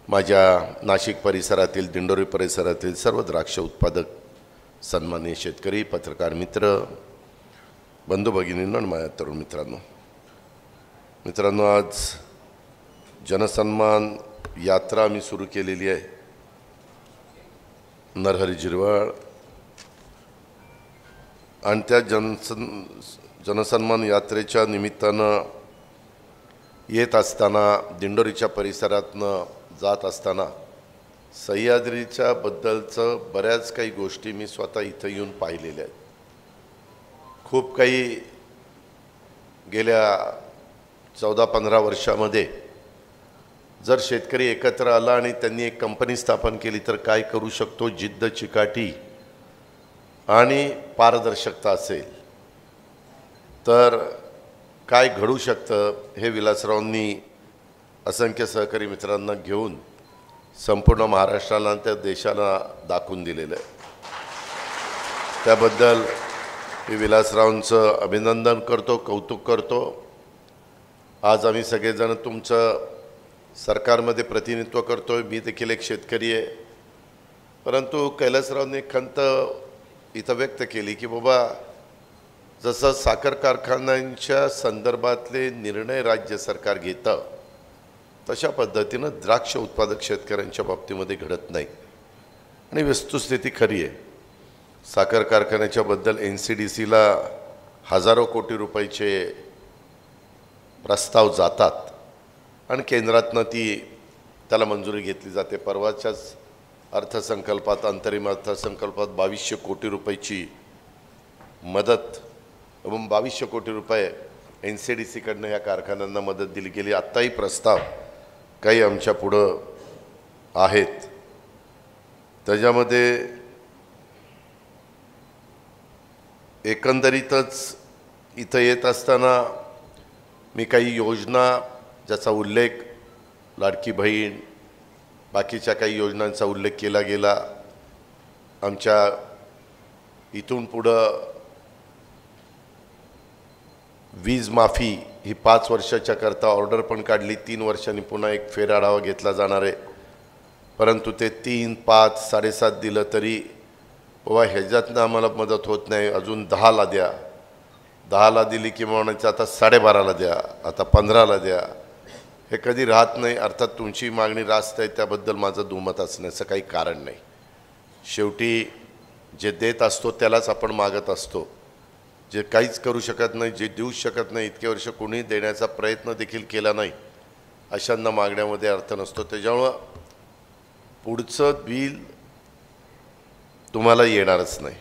माझ्या नाशिक परिसरातील दिंडोरी परिसरातील सर्व द्राक्ष उत्पादक सन्माननीय शेतकरी पत्रकार मित्र बंधू भगिनींनो आणि माझ्या तरुण मित्रांनो आज जनसन्मान यात्रा मी सुरू केलेली आहे। नरहरी झिरवाळ आणि त्या जनसन्मान यात्रेच्या निमित्तानं येत असताना दिंडोरीच्या परिसरातनं जात असताना सह्याद्रीच्या बद्दलचं बऱ्याच काही गोष्टी मी स्वतः इथं येऊन पाहिलेल्या आहेत। खूप काही गेल्या 14-15 वर्षामध्ये जर शेतकरी एकत्र आला आणि त्यांनी एक कंपनी स्थापन केली तर काय करू शकतो, जिद्द चिकाटी आणि पारदर्शकता असेल तर काय घडू शकतं हे विलासरावांनी असंख्य सहकारी मित्रांना घेऊन संपूर्ण महाराष्ट्राला आणि त्या देशाला दाखवून दिलेलं आहे। त्याबद्दल मी विलासरावांचं अभिनंदन करतो, कौतुक करतो। आज आम्ही सगळेजण तुमचं सरकारमध्ये प्रतिनिधित्व करतोय। मी देखील एक शेतकरी आहे, परंतु कैलासरावांनी खंत इथं व्यक्त केली की बाबा जसं साखर कारखान्यांच्या संदर्भातले निर्णय राज्य सरकार घेतं तशा पद्धतीनं द्राक्ष उत्पादक शेतकऱ्यांच्या बाबतीमध्ये घडत नाही आणि वस्तुस्थिती खरी आहे। साखर कारखान्याच्या बद्दल NCDCला हजारो कोटी रुपयाचे प्रस्ताव जातात आणि केंद्रातनं त्याला मंजुरी घेतली जाते। परवाच्याच अर्थसंकल्पात अंतरिम अर्थसंकल्पात 2200 कोटी रुपयाची मदत एवं 2200 कोटी रुपये NCDCकडनं या कारखान्यांना मदत दिली गेली। आत्ताही प्रस्ताव काही आमच्या पुढं आहेत। त्याच्यामध्ये एकंदरीतच इथं येत असताना मी काही योजना ज्याचा उल्लेख लाडकी बहीण बाकीच्या काही योजनांचा उल्लेख केला गेला। आमच्या इथून पुढं वीज माफी ही 5 वर्षाच्या करता ऑर्डर पण काढली, 3 वर्षांनी पुन्हा एक फेरआढावा घेतला जाणार आहे। परंतु ते 3, 5, 7.5 दिलं तरी बाबा ह्याच्यातनं आम्हाला मदत होत नाही, अजून 10ला द्या। 10ला दिली की म्हणायचं आता 12.5ला द्या, आता 15ला द्या। हे कधी राहत नाही। अर्थात तुमची मागणी रास्त आहे त्याबद्दल माझं दुमत असण्याचं काही कारण नाही। शेवटी जे देत असतो त्यालाच आपण मागत असतो। जे काहीच करू शकत नाही, जे देऊ शकत नाही, इतके वर्ष कोणी देण्याचा प्रयत्न देखील केला नाही, अशांना मागण्यामध्ये अर्थ नसतो। त्याच्यामुळं पुढचं बिल तुम्हाला येणारच नाही,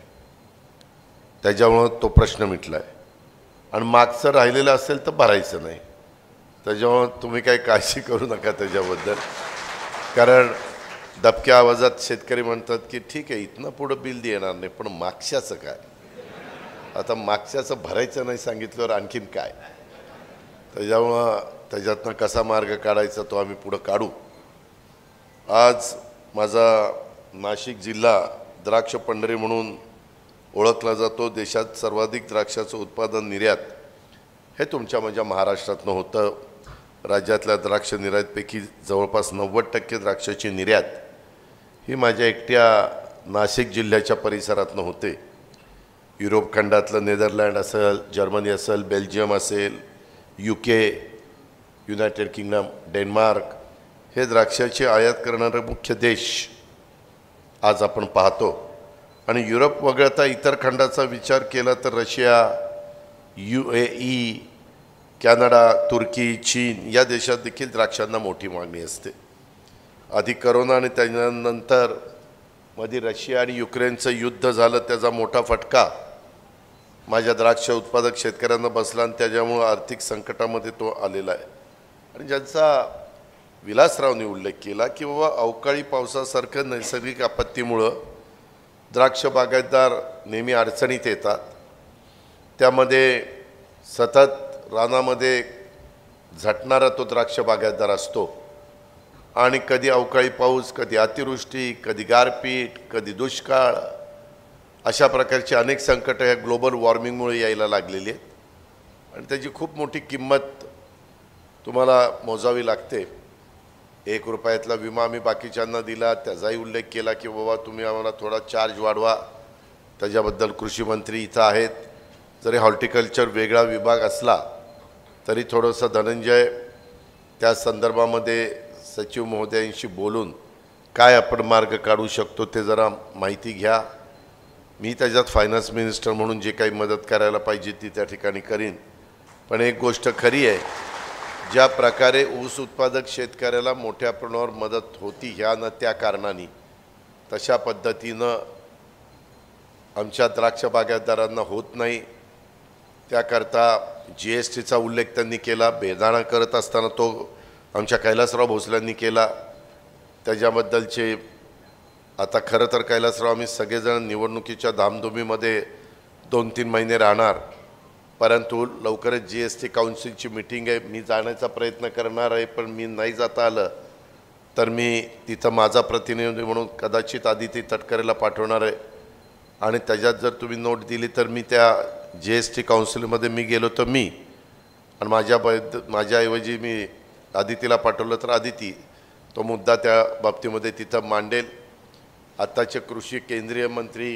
त्याच्यामुळं तो प्रश्न मिटला आहे। आणि मागचं राहिलेलं असेल तर भरायचं नाही, त्याच्यामुळं तुम्ही काही काळजी करू नका त्याच्याबद्दल। कारण दबक्या आवाजात शेतकरी म्हणतात की ठीक आहे इथनं पुढं बिल येणार नाही, पण मागच्याचं काय? आता मागच्याचं भरायचं नाही सांगितल्यावर आणखीन काय? त्याच्यामुळं त्याच्यातनं कसा मार्ग काढायचा तो आम्ही पुढं काढू। आज माझा नाशिक जिल्हा द्राक्ष पंढरी म्हणून ओळखला जातो। देशात सर्वाधिक द्राक्षाचं उत्पादन निर्यात हे तुमच्या माझ्या महाराष्ट्रातनं होतं। राज्यातल्या द्राक्ष निर्यातपैकी जवळपास 90% द्राक्षाची निर्यात ही माझ्या एकट्या नाशिक जिल्ह्याच्या परिसरातनं होते। युरोप खंडातलं नेदरलँड असेल, जर्मनी असेल, बेल्जियम असेल, UK, युनायटेड किंगडम, डेन्मार्क हे द्राक्षाची आयात करणारे मुख्य देश आज आपण पाहतो। आणि युरोप वगळता इतर खंडाचा विचार केला तर रशिया, UAE, कॅनडा, तुर्की, चीन या देशात देखील द्राक्षांना मोठी मागणी असते। आधी करोना आणि त्यानंतर मध्ये रशिया आणि युक्रेनचं युद्ध झालं, त्याचा मोठा फटका माझ्या द्राक्ष उत्पादक शेतकऱ्यांना बसला आणि त्याच्यामुळं आर्थिक संकटामध्ये तो आलेला आहे। आणि ज्यांचा विलासरावने उल्लेख केला की बाबा अवकाळी पावसासारखं नैसर्गिक आपत्तीमुळं द्राक्ष बागायतदार नेहमी अडचणीत येतात। त्यामध्ये सतत रानामध्ये झटणारा तो द्राक्ष बागायतदार असतो आणि कधी अवकाळी पाऊस, कधी अतिवृष्टी, कधी गारपीट, कधी दुष्काळ अशा प्रकारची अनेक संकटं या ग्लोबल वॉर्मिंगमुळे यायला लागलेली आहेत आणि त्याची खूप मोठी किंमत तुम्हाला मोजावी लागते। ₹1 विमा आम्ही बाकीच्यांना दिला, त्याचाही उल्लेख केला की बाबा तुम्ही आम्हाला थोडा चार्ज वाढवा. त्याच्याबद्दल कृषी मंत्री इथं आहेत. जरी हॉर्टिकल्चर वेगळा विभाग असला तरी थोडंसं धनंजय त्या संदर्भामध्ये सचिव महोदयांशी बोलून काय आपण मार्ग काढू शकतो ते जरा माहिती घ्या. मी त्याच्यात फायनान्स मिनिस्टर म्हणून जे काही मदत करायला पाहिजे ती त्या ठिकाणी करीन. पण एक गोष्ट खरी आहे, ज्या प्रकारे ऊस उत्पादक शेतकऱ्याला मोठ्या प्रमाणावर मदत होती ह्या न त्या कारणाने, तशा पद्धतीनं आमच्या द्राक्ष बागायतदारांना होत नाही. त्याकरता GSTचा उल्लेख त्यांनी केला. बेदाणा करत असताना तो आमच्या कैलासराव भोसल्यांनी केला. त्याच्याबद्दलचे आता खरं तर कैलासराव आम्ही सगळेजण निवडणुकीच्या धामधुमीमध्ये 2-3 महिने राहणार, परंतु लवकरच GST काउन्सिलची मीटिंग आहे. मी जाण्याचा प्रयत्न करणार आहे, पण मी नाही जाता आलं तर मी तिथं माझा प्रतिनिधी म्हणून कदाचित आदिती तटकरेला पाठवणार आहे. आणि त्याच्यात जर तुम्ही नोट दिली तर मी त्या GST काउन्सिलमध्ये मी गेलो तर मी, आणि माझ्याऐवजी मी आदितीला पाठवलं तर आदिती तो मुद्दा त्या बाबतीमध्ये तिथं मांडेल. आत्ताचे कृषी केंद्रीय मंत्री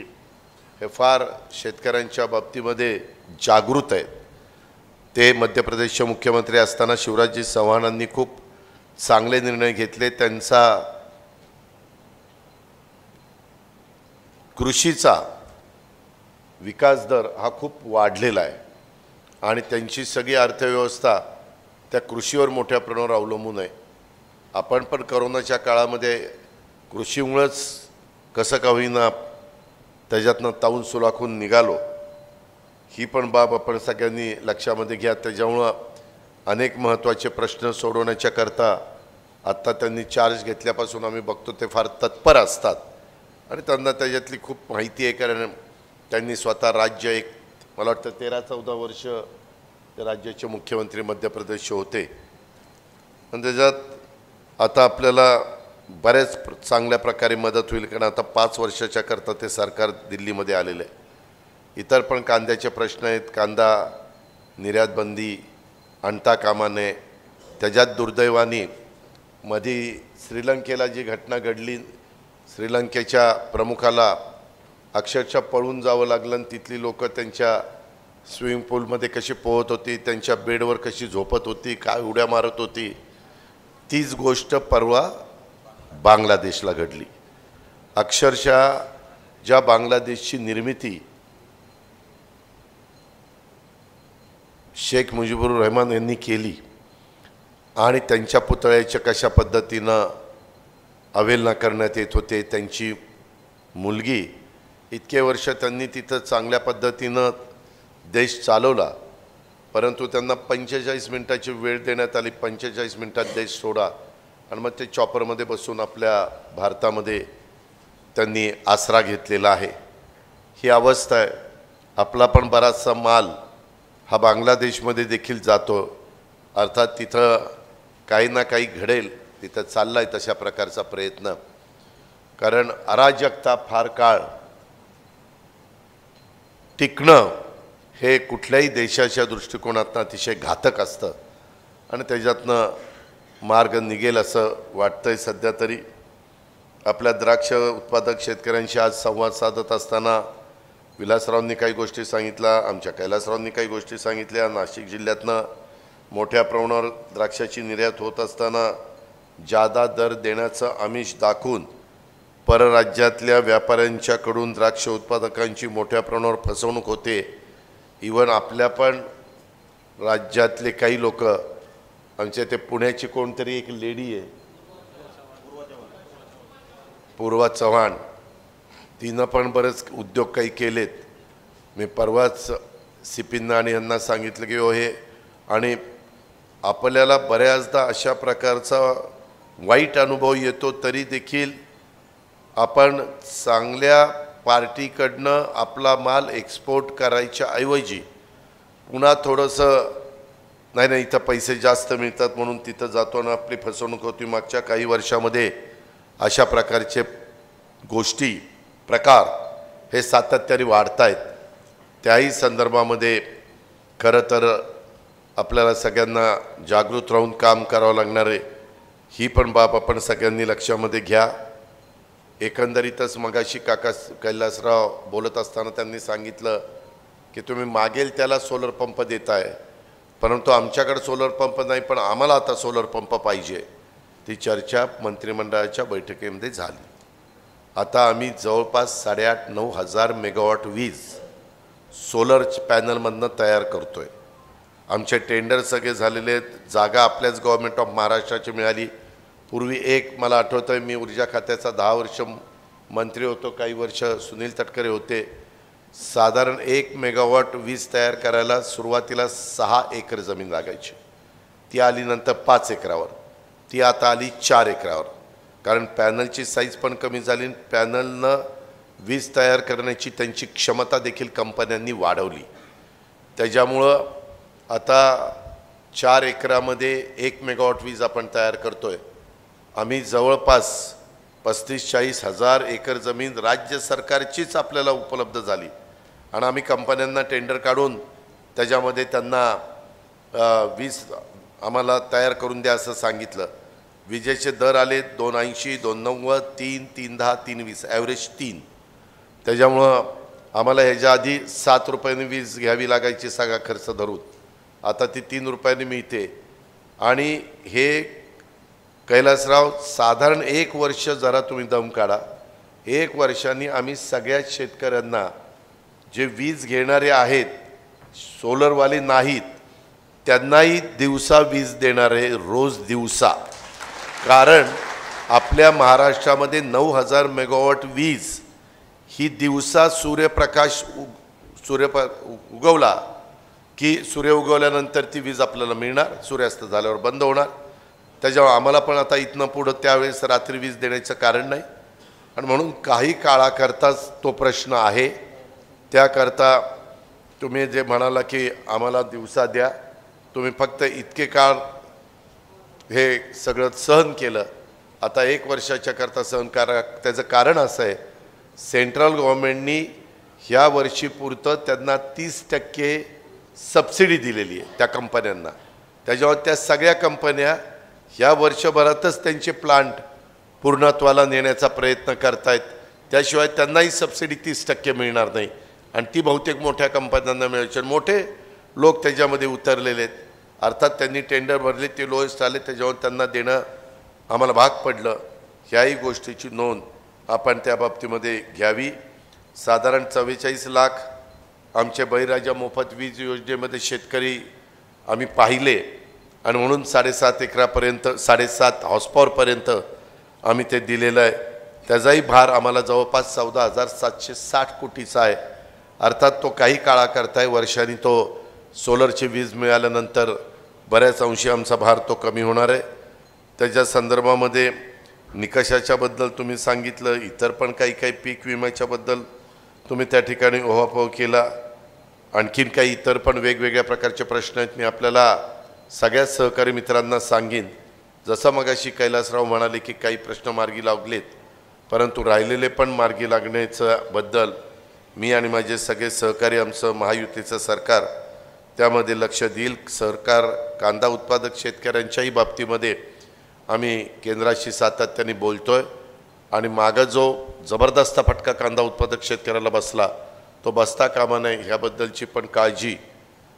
हे फार शेतकऱ्यांच्या बाबतीमध्ये जागृत आहेत. ते मध्य प्रदेशचे मुख्यमंत्री असताना शिवराजजी चव्हाणांनी खूप चांगले निर्णय घेतले. त्यांचा कृषीचा विकास दर हा खूप वाढलेला आहे आणि त्यांची सगळी अर्थव्यवस्था त्या कृषीवर मोठ्या प्रमाणावर अवलंबून आहे. आपण पण कोरोनाच्या काळामध्ये कृषीमुळेच कसं का होईना त्याच्यातनं ताऊन सुलाखून निघालो, ही पण बाब आपण सगळ्यांनी लक्षामध्ये घ्या. त्याच्यामुळं अनेक महत्त्वाचे प्रश्न सोडवण्याच्या करता आत्ता त्यांनी चार्ज घेतल्यापासून आम्ही बघतो ते फार तत्पर असतात आणि त्यांना त्याच्यातली खूप माहिती आहे. कारण त्यांनी स्वतः राज्य एक मला वाटतं 13-14 वर्ष ते राज्याचे मुख्यमंत्री मध्य प्रदेशचे होते. आणि त्याच्यात आता आपल्याला बऱ्याच चांगल्या प्रकारे मदत होईल, कारण आता 5 वर्षाच्या करता ते सरकार दिल्लीमध्ये आलेलं आहे. इतर पण कांद्याचे प्रश्न आहेत. कांदा निर्यात बंदी आणता कामा नये. त्याच्यात दुर्दैवाने मध्ये श्रीलंकेला जी घटना घडली, श्रीलंकेच्या प्रमुखाला अक्षरशः पळून जावं लागलं आणि तिथली लोक त्यांच्या स्विमिंग पूलमध्ये कशी पोहत होती, त्यांच्या बेडवर कशी झोपत होती, काय उड्या मारत होती, तीच गोष्ट परवा बांगलादेशला घडली. अक्षरशः ज्या बांगलादेशची निर्मिती शेख मुजीबुर रहमान यांनी केली आणि त्यांच्या पुतळ्याच्या कशा पद्धतीनं अवहेलना करण्यात येत होते. त्यांची मुलगी इतके वर्ष त्यांनी तिथं चांगल्या पद्धतीनं देश चालवला, परंतु त्यांना 45 मिनिटाची वेळ देण्यात आली. 45 मिनिटात देश सोडा आणि मग ते चॉपरमध्ये बसून आपल्या भारतामध्ये त्यांनी आसरा घेतलेला आहे. ही अवस्था आहे. आपला पण बराचसा माल हा बांगलादेशमध्ये देखील जातो. अर्थात तिथं काही ना काही घडेल, तिथं चालला आहे तशा प्रकारचा प्रयत्न. कारण अराजकता फार काळ टिकणं हे कुठल्याही देशाच्या दृष्टिकोनातून अतिशय घातक असतं आणि त्याच्यातनं मार्ग निघेल असं वाटतंय. सध्या तरी आपल्या द्राक्ष उत्पादक शेतकऱ्यांशी आज संवाद साधत असताना विलासरावांनी काही गोष्टी सांगितल्या, आमच्या कैलासरावांनी काही गोष्टी सांगितल्या. नाशिक जिल्ह्यातनं मोठ्या प्रमाणावर द्राक्षाची निर्यात होत असताना जादा दर देण्याचं आमिष दाखवून परराज्यातल्या व्यापाऱ्यांच्याकडून द्राक्ष उत्पादकांची मोठ्या प्रमाणावर फसवणूक होते. इवन आपल्या पण राज्यातले काही लोक, आमच्या ते पुण्याची कोणतरी एक लेडी आहे पूर्वा चव्हाण, तिनं पण बरेच उद्योग काही केलेत. मी परवाच सिपींना आणि यांना सांगितलं की हे, आणि आपल्याला बऱ्याचदा अशा प्रकारचा वाईट अनुभव येतो तरी देखील आपण चांगल्या पार्टीकडनं आपला माल एक्सपोर्ट करायच्या ऐवजी पुन्हा थोडंसं नाही इथं पैसे जास्त मिळतात म्हणून तिथं जातो आणि आपली फसवणूक होती. मागच्या काही वर्षामध्ये अशा प्रकारचे गोष्टी प्रकार हे सातत्याने वाढत आहेत. त्याही संदर्भामध्ये खरं तर आपल्याला सगळ्यांना जागृत राहून काम करावं लागणार आहे. ही पण बाब आपण सगळ्यांनी लक्षामध्ये घ्या. एकंदरीतच मगाशी काका कैलासराव बोलत असताना त्यांनी सांगितलं की तुम्ही मागेल त्याला सोलर पंप देताय, परंतु आमच्याकडे सोलर पंप नाही, पण आम्हाला आता सोलर पंप पाहिजे. ती चर्चा मंत्रिमंडळाच्या बैठकीमध्ये झाली. आता आम्ही जवळपास 8,500-9 हजार मेगावॉट वीज सोलर पॅनलमधनं तयार करतोय. आमचे टेंडर सगळे झालेले आहेत. जागा आपल्याच गव्हर्नमेंट ऑफ महाराष्ट्राची मिळाली. पूर्वी मला आठवतं आहे, मी ऊर्जा खात्याचा 10 वर्ष मंत्री होतो, काही वर्ष सुनील तटकरे होते. साधारण 1 मेगावॉट वीज तयार करायला सुरुवातीला 6 एकर जमीन लागायची. ती आली नंतर 5 एकरावर, ती आता आली 4 एकरावर. कारण पॅनलची साईज पण कमी झाली. पॅनलनं वीज तयार करण्याची त्यांची क्षमता देखील कंपन्यांनी वाढवली. त्याच्यामुळं आता 4 एकरामध्ये 1 मेगावॉट वीज आपण तयार करतोय. आम्ही जवळपास 35-40 हजार एकर जमीन राज्य सरकारचीच आपल्याला उपलब्ध झाली आणि आम्ही कंपन्यांना टेंडर काढून त्याच्यामध्ये त्यांना वीज आम्हाला तयार करून द्या असं सांगितलं. विजेचे दर आले 280, 290, 3, 310, 320, ॲव्हरेज 3. त्याच्यामुळं आम्हाला ह्याच्या आधी 7 रुपयांनी वीज घ्यावी लागायची सगळा खर्च धरून, आता ती 3 रुपयांनी मिळते. आणि हे कैलासराव साधारण 1 वर्ष जरा तुम्ही दम काढा. 1 वर्षांनी आम्ही सगळ्या शेतकऱ्यांना जे वीज घेणारे आहेत, सोलरवाले नाहीत, त्यांनाही दिवसा वीज देणारे, रोज दिवसा. कारण आपल्या महाराष्ट्रामध्ये 9,000 मेगावॉट वीज ही दिवसा सूर्यप्रकाश उगवला की सूर्य उगवल्यानंतर ती वीज आपल्याला मिळणार, सूर्यास्त झाल्यावर बंद होणार. त्याच्यामुळे आम्हाला पण आता इथनं पुढं त्यावेळेस रात्री वीज देण्याचं कारण नाही. आणि म्हणून काही काळाकरताच तो प्रश्न आहे. त्याकरता तुम्ही जे म्हणाला की आम्हाला दिवसा द्या, तुम्ही फक्त इतके काळ हे सगळं सहन केलं, आता 1 वर्षाच्या करता सहन करा. त्याचं कारण असं आहे, सेंट्रल गव्हर्नमेंटनी ह्या वर्षीपुरतं त्यांना 30% सबसिडी दिलेली आहे त्या कंपन्यांना. त्याच्यावर त्या सगळ्या कंपन्या ह्या वर्षभरातच त्यांचे प्लांट पूर्णत्वाला नेण्याचा प्रयत्न करतायत. त्याशिवाय त्यांनाही सबसिडी 30% मिळणार नाही आणि ती बहुतेक मोठ्या कंपन्यांना मिळायची. मोठे लोक त्याच्यामध्ये उतरलेले आहेत. अर्थात त्यांनी टेंडर भरले, ते लोएस्ट आले, त्याच्यावर त्यांना देणं आम्हाला भाग पडलं. ह्याही गोष्टीची नोंद आपण त्या बाबतीमध्ये घ्यावी. साधारण 44 लाख आमचे बळीराजा मोफत वीज योजनेमध्ये शेतकरी आम्ही पाहिले आणि म्हणून 7.5 एकरापर्यंत 7.5 हॉर्सपॉवरपर्यंत आम्ही ते दिलेलं आहे. त्याचाही भार आम्हाला जवळपास 14,760 कोटीचा आहे. अर्थात तो काही काळाकरता आहे. वर्षांनी तो सोलरची वीज मिळाल्यानंतर बऱ्याच अंशी आमचा भार तो कमी होणार आहे. त्याच्या संदर्भामध्ये निकषाच्याबद्दल तुम्ही सांगितलं, इतर पण काही पीक विम्याच्याबद्दल तुम्ही त्या ठिकाणी ओहापोह केला. आणखीन काही इतर पण वेगवेगळ्या प्रकारचे प्रश्न आहेत. मी आपल्याला सगळ्या सहकारी मित्रांना सांगीन. जसं मगाशी कैलासराव म्हणाले की काही प्रश्न मार्गी लागलेत, परंतु राहिलेले पण मार्गी लागण्याचं बद्दल मी आणि माझे सगळे सहकारी, आमचं महायुतीचं सरकार त्यामध्ये लक्ष देईल. सरकार कांदा उत्पादक शेतकऱ्यांच्याही बाबतीमध्ये आम्ही केंद्राशी सातत्याने बोलतोय आणि मागं जो जबरदस्त फटका कांदा उत्पादक शेतकऱ्याला बसला तो बसता कामा नये ह्याबद्दलची पण काळजी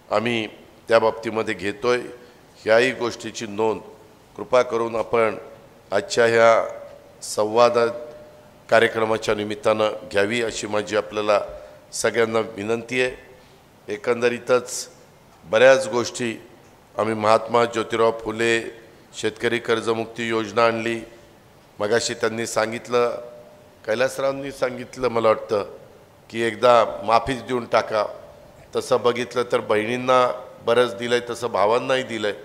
आम्ही त्या बाबतीमध्ये घेतोय. ह्याही गोष्टीची नोंद कृपा करून आपण आजच्या ह्या संवाद कार्यक्रमाच्या निमित्तानं घ्यावी अशी माझी आपल्याला सगळ्यांना विनंती आहे. एकंदरीतच बऱ्याच गोष्टी आम्ही महात्मा ज्योतिराव फुले शेतकरी कर्जमुक्ती योजना आणली. मगाशी त्यांनी सांगितलं, कैलासरावांनी सांगितलं मला वाटतं की एकदा माफीच देऊन टाका. तसं बघितलं तर बहिणींना बरंच दिलं आहे, तसं भावांनाही दिलं आहे.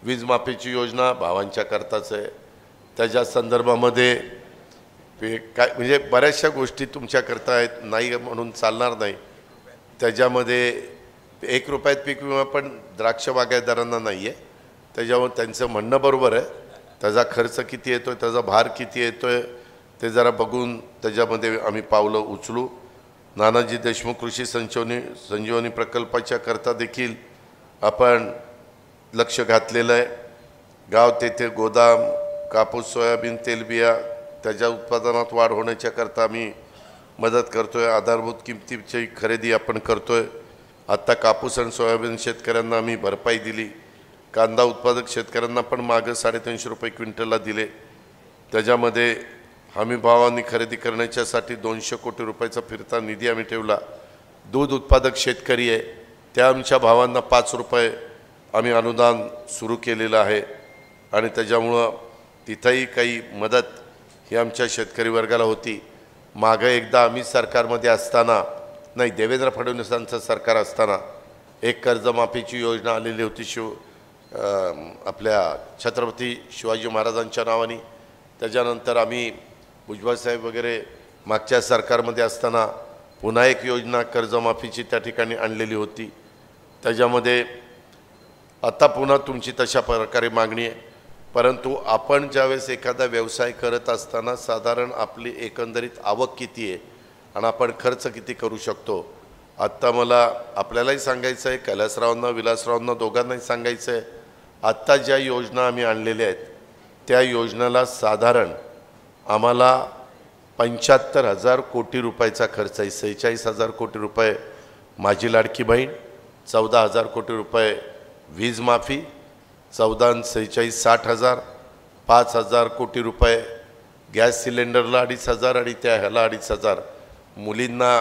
वीज माफीची योजना भावांच्या करताच आहे. त्याच्या संदर्भामध्ये काय म्हणजे बऱ्याचशा गोष्टी तुमच्याकरता आहेत, नाही म्हणून चालणार नाही. त्याच्यामध्ये 1 रुपयात पीक विमा पण द्राक्ष बागायतदारांना नाही आहे. त्याच्यावर त्यांचं म्हणणं बरोबर आहे. त्याचा खर्च किती येतो आहे, त्याचा भार किती येतो आहे ते जरा बघून त्याच्यामध्ये आम्ही पावलं उचलू. नानाजी देशमुख कृषी संजीवनी प्रकल्पाच्या करता देखील आपण लक्ष घातलेलं आहे. गाव तेथे गोदाम कापूस सोयाबीन तेलबिया त्याच्या उत्पादनात वाढ होण्याच्याकरता आम्ही मदत करतो आहे. आधारभूत किमतीची खरेदी आपण करतो आहे. आत्ता कापूस आणि सोयाबीन शेतकऱ्यांना आम्ही भरपाई दिली. कांदा उत्पादक शेतकऱ्यांना पण मागं 350 रुपये क्विंटलला दिले. त्याच्यामध्ये हमी भावांनी खरेदी करण्याच्यासाठी 200 कोटी रुपयाचा फिरता निधी आम्ही ठेवला. दूध उत्पादक शेतकरी आहे त्या आमच्या भावांना 5 रुपये आम्ही अनुदान सुरू केलेलं आहे आणि त्याच्यामुळं तिथंही काही मदत ही आमच्या शेतकरी वर्गाला होती. मागं एकदा आम्ही सरकारमध्ये असताना नाही देवेंद्र फडणवीसांचं सरकार असताना एक कर्जमाफीची योजना आलेली होती आपल्या छत्रपती शिवाजी महाराजांच्या नावाने. त्याच्यानंतर आम्ही भुजबळसाहेब वगैरे मागच्या सरकारमध्ये असताना पुन्हा एक योजना कर्जमाफीची त्या ठिकाणी आणलेली होती. त्याच्यामध्ये आता पुन्हा तुमची तशा प्रकारे मागणी आहे. परंतु आपण ज्यावेळेस एखादा व्यवसाय करत असताना साधारण आपली एकंदरीत आवक किती आहे आणि आपण खर्च किती करू शकतो. आत्ता मला आपल्यालाही सांगायचं आहे, कैलासरावांना विलासरावांना दोघांनाही सांगायचं आहे, आत्ता ज्या योजना आम्ही आणलेल्या आहेत त्या योजनेला साधारण आम्हाला 75,000 कोटी रुपयाचा खर्च आहे. 46,000 कोटी रुपये माझी लाडकी बहीण, 14,000 कोटी रुपये वीज माफी, 14 46 60,000, 5,000 कोटी रुपये गॅस सिलेंडरला 2,500 आणि त्या ह्याला 2,500. मुलींना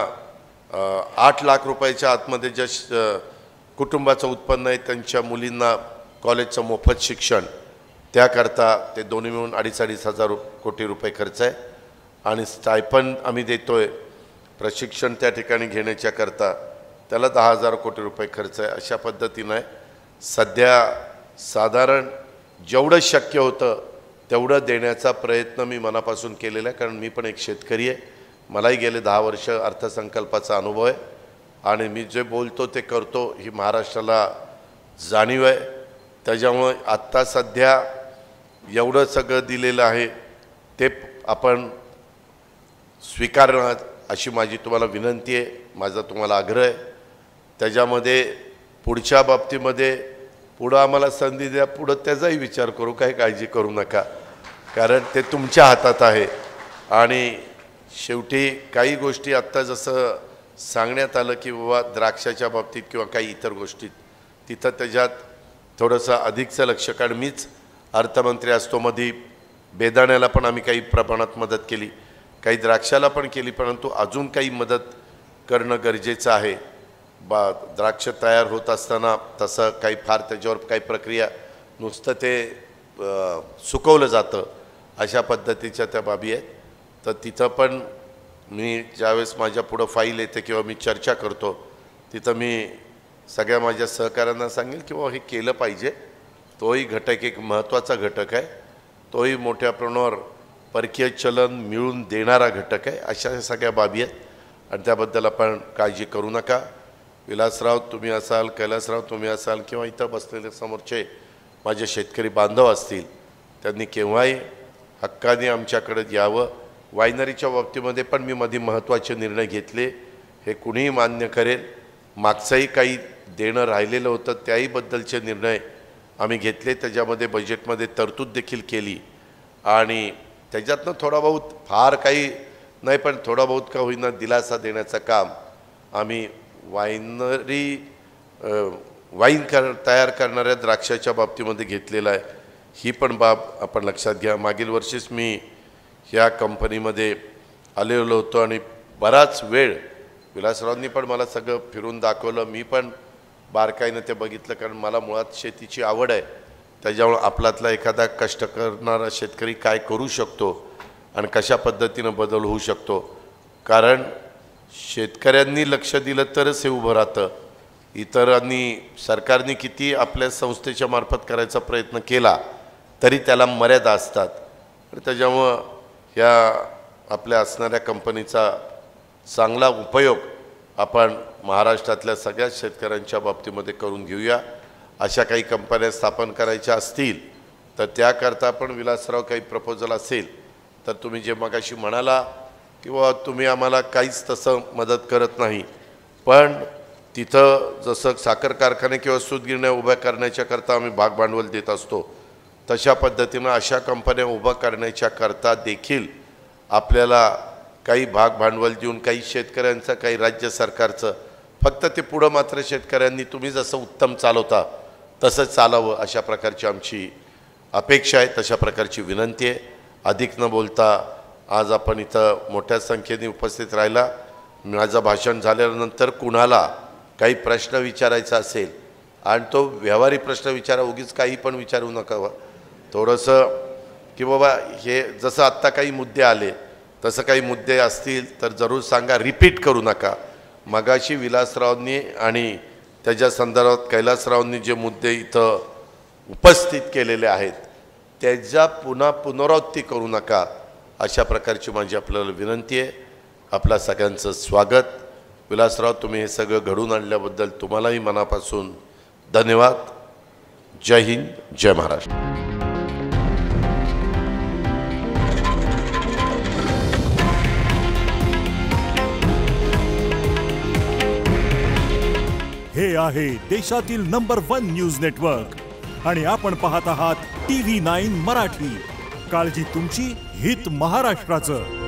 8 लाख रुपयाच्या आतमध्ये ज्या कुटुंबाचं उत्पन्न आहे त्यांच्या मुलींना कॉलेजचं मोफत शिक्षण, त्याकरता ते दोन्ही मिळून 2,500 कोटी रुपये खर्च आहे. आणि स्टायपंड आम्ही देतो आहे प्रशिक्षण त्या ठिकाणी घेण्याच्याकरता, त्याला 10,000 कोटी रुपये खर्च आहे. अशा पद्धतीनं आहे. सध्या साधारण जेवढं शक्य होतं तेवढं देण्याचा प्रयत्न मी मनापासून केलेला आहे. कारण मी पण एक शेतकरी आहे. मलाही गेले 10 वर्ष अर्थसंकल्पाचा अनुभव आहे आणि मी जे बोलतो ते करतो ही महाराष्ट्राला जाणीव आहे. त्याच्यामुळे आत्ता सध्या एवढं सगळं दिलेलं आहे ते आपण स्वीकारणं अशी माझी तुम्हाला विनंती आहे, माझा तुम्हाला आग्रह आहे. त्याच्यामध्ये पुढच्या बाबतीमध्ये पुढं आम्हाला संधी द्या, पुढं त्याचाही विचार करू, काही काळजी करू नका, कारण ते तुमच्या हातात आहे. आणि शेवटी काही गोष्टी आत्ता जसं सांगण्यात आलं की बाबा द्राक्षाच्या बाबतीत किंवा काही इतर गोष्टीत तिथं त्याच्यात थोडंसं अधिकचं लक्ष, कारण मीच अर्थमंत्री असतो मध्ये बेदाण्याला पण आम्ही काही प्रमाणात मदत केली, काही द्राक्षाला पण केली, परंतु अजून काही मदत करणं गरजेचं आहे. द्राक्ष तयार होत असताना तसं काही फार त्याच्यावर काही प्रक्रिया नुसतं ते सुकवलं जातं अशा पद्धतीच्या त्या बाबी आहेत. तर तिथं पण मी ज्यावेळेस माझ्या पुढं फाईल येते किंवा मी चर्चा करतो तिथं मी सगळ्या माझ्या सहकाऱ्यांना सांगेल की बाबा हे केलं पाहिजे. तोही घटक एक महत्त्वाचा घटक आहे, तोही मोठ्या प्रमाणावर परकीय चलन मिळून देणारा घटक आहे. अशा सगळ्या बाबी आहेत आणि त्याबद्दल आपण काळजी करू नका. विलासराव तुम्ही असाल, कैलासराव तुम्ही असाल किंवा इथं बसलेले समोरचे माझे शेतकरी बांधव असतील, त्यांनी केव्हाही हक्काने आमच्याकडे यावं. वायनरीच्या बाबतीमध्ये पण मी मध्ये महत्त्वाचे निर्णय घेतले, हे कुणीही मान्य करेल. मागचंही काही देणं राहिलेलं होतं त्याहीबद्दलचे निर्णय आम्ही घेतले. त्याच्यामध्ये बजेटमध्ये तरतूद देखील केली आणि त्याच्यातनं थोडा बहुत, फार काही नाही पण थोडा बहुत का होईना दिलासा देण्याचं काम आम्ही वाईन तयार करणाऱ्या द्राक्षाच्या बाबतीमध्ये घेतलेलं आहे. ही पण बाब आपण लक्षात घ्या. मागील वर्षीच मी ह्या कंपनीमध्ये आलेलो होतो आणि बराच वेळ विलासरावांनी पण मला सगळं फिरून दाखवलं. मी पण बारकाईनं ते बघितलं, कारण मला मुळात शेतीची आवड आहे. त्याच्यामुळं आपल्यातला एखादा कष्ट करणारा शेतकरी काय करू शकतो आणि कशा पद्धतीनं बदल होऊ शकतो, कारण शेतकऱ्यांनी लक्ष दिलं तरच हे उभं राहतं. इतरांनी, सरकारने किती आपल्या संस्थेच्या मार्फत करायचा प्रयत्न केला तरी त्याला मर्यादा असतात. त्याच्यामुळं ह्या आपल्या असणाऱ्या कंपनीचा चांगला उपयोग आपण महाराष्ट्रातल्या सगळ्या शेतकऱ्यांच्या बाबतीमध्ये करून घेऊया. अशा काही कंपन्या स्थापन करायच्या असतील तर त्याकरता पण विलासराव काही प्रपोजल असेल तर तुम्ही जे मगाशी म्हणाला किंवा तुम्ही आम्हाला काहीच तसं मदत करत नाही, पण तिथं जसं साखर कारखाने किंवा सूतगिरण्या उभ्या करण्याच्याकरता आम्ही भाग भांडवल देत असतो तशा पद्धतीनं अशा कंपन्या उभा करण्याच्या करता देखील आपल्याला काही भाग भांडवल देऊन काही शेतकऱ्यांचं काही राज्य सरकारचं फक्त ते पुढं मात्र शेतकऱ्यांनी तुम्ही जसं उत्तम चालवता तसं चालावं अशा प्रकारची आमची अपेक्षा आहे, तशा प्रकारची विनंती आहे. अधिक न बोलता आज आपण इथं मोठ्या संख्येने उपस्थित राहिला. माझं भाषण झाल्यानंतर कुणाला काही प्रश्न विचारायचा असेल आणि तो व्यवहारी प्रश्न विचारा, उगीच काही पण विचारू नका. थोडंसं की बाबा हे जसं आत्ता काही मुद्दे आले तसं काही मुद्दे असतील तर जरूर सांगा, रिपीट करू नका. मगाशी विलासरावांनी आणि त्याच्या संदर्भात कैलासरावांनी जे मुद्दे इथं उपस्थित केलेले आहेत त्याच्या पुनरावृत्ती करू नका अशा प्रकारची माझी आपल्याला विनंती आहे. आपल्या सगळ्यांचं स्वागत. विलासराव, तुम्ही हे सगळं घडून आणल्याबद्दल तुम्हालाही मनापासून धन्यवाद. जय हिंद, जय महाराष्ट्र. हे आहे देशातील नंबर 1 न्यूज नेटवर्क आणि आपण पाहत आहात TV9 मराठी. काळजी तुमची, हित महाराष्ट्राचं.